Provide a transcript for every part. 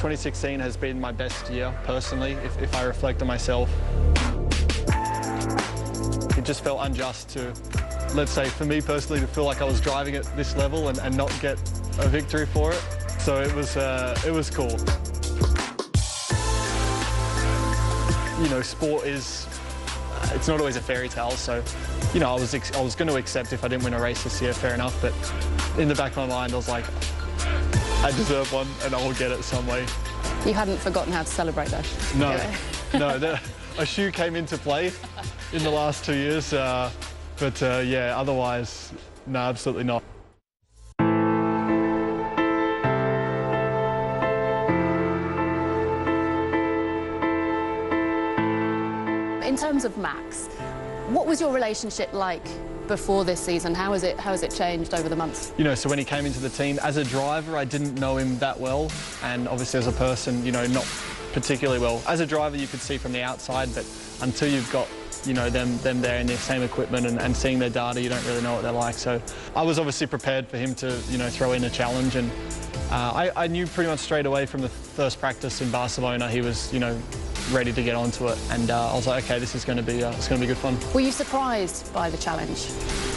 2016 has been my best year, personally, if I reflect on myself. It just felt unjust to, let's say, for me personally, to feel like I was driving at this level and not get a victory for it. So it was cool. You know, sport is, it's not always a fairy tale, so, you know, I was going to accept if I didn't win a race this year, fair enough, but in the back of my mind, I was like, I deserve one and I will get it some way. You hadn't forgotten how to celebrate, though? No, no, a shoe came into play in the last 2 years, but yeah, otherwise, no, absolutely not. In terms of Max, what was your relationship like before this season? How has it changed over the months? You know, so when he came into the team, as a driver, I didn't know him that well, and obviously as a person, you know, not particularly well. As a driver, you could see from the outside, but until you've got, you know, them there in their same equipment and seeing their data, you don't really know what they're like. So I was obviously prepared for him to, you know, throw in a challenge, and I knew pretty much straight away from the first practice in Barcelona he was, you know, ready to get onto it, and I was like, okay, this is going to be it's going to be good fun. Were you surprised by the challenge?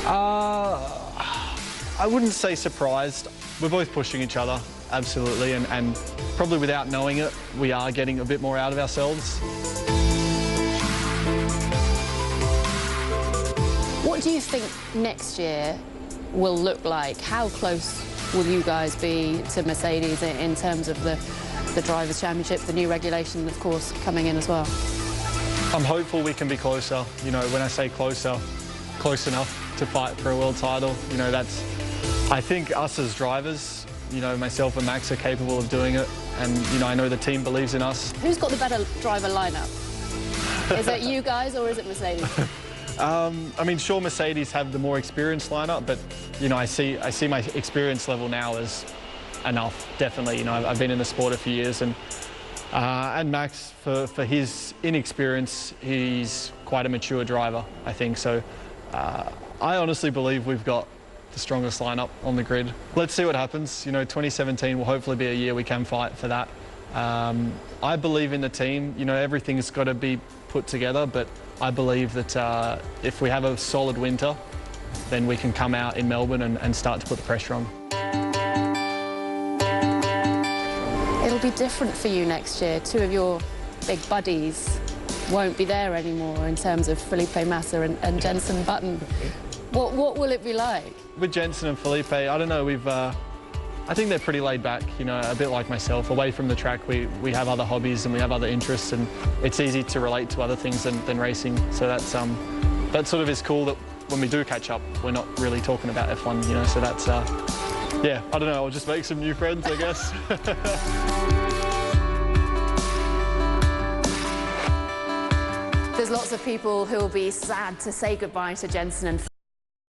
I wouldn't say surprised. We're both pushing each other, absolutely, and probably without knowing it, we are getting a bit more out of ourselves. What do you think next year will look like? How close will you guys be to Mercedes in terms of the Drivers' Championship, the new regulation, of course, coming in as well? I'm hopeful we can be closer. You know, when I say closer, close enough to fight for a world title. You know, that's, I think us as drivers, you know, myself and Max are capable of doing it. And, you know, I know the team believes in us. Who's got the better driver lineup? Is it you guys or is it Mercedes? I mean, sure, Mercedes have the more experienced lineup, but, you know, I see my experience level now as enough, definitely. You know, I've been in the sport a few years, and Max, for his inexperience, he's quite a mature driver, I think. So I honestly believe we've got the strongest lineup on the grid. Let's see what happens. You know, 2017 will hopefully be a year we can fight for that. I believe in the team. You know, everything's got to be put together, but I believe that if we have a solid winter, then we can come out in Melbourne and start to put the pressure on. It'll be different for you next year. Two of your big buddies won't be there anymore in terms of Felipe Massa and Jenson Button. What will it be like? With Jenson and Felipe, I don't know, I think they're pretty laid back, you know, a bit like myself. Away from the track, we have other hobbies and we have other interests, and it's easy to relate to other things than racing. So that sort of is cool, that when we do catch up, we're not really talking about F1, you know, so that's, yeah, I don't know, I'll just make some new friends, I guess. There's lots of people who will be sad to say goodbye to Jenson and